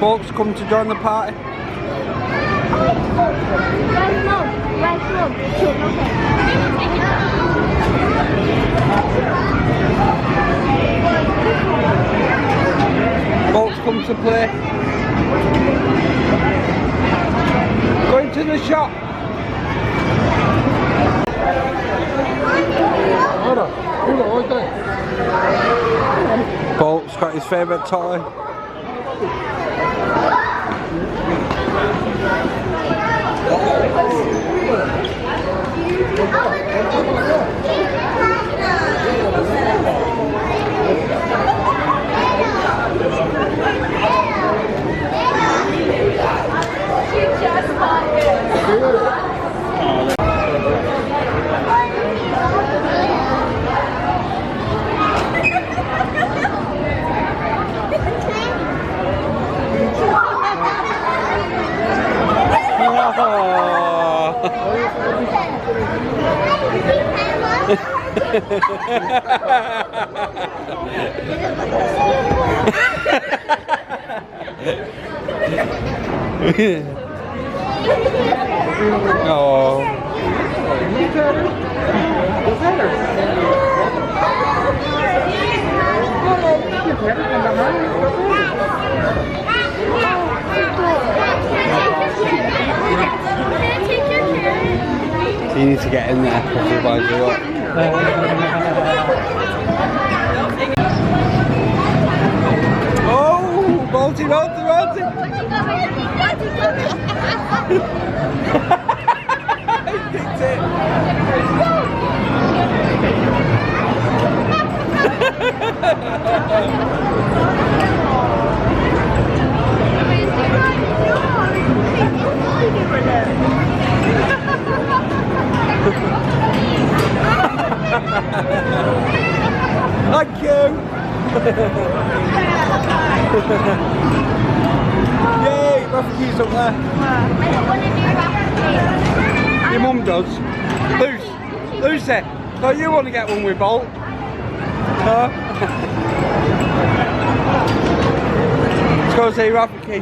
Folks, come to join the party. Folks, come to play. Going to the shop. Bolt's got his favourite toy. Oh. So you need to get in there, otherwise you what? Oh, Balti, Balti, Balti! He picked it! Thank you! Yay! Raffi's up there. I don't want to do Raffi. Your mum does. Lucy, don't you want to get one with Bolt? No? Let's go see Raffi.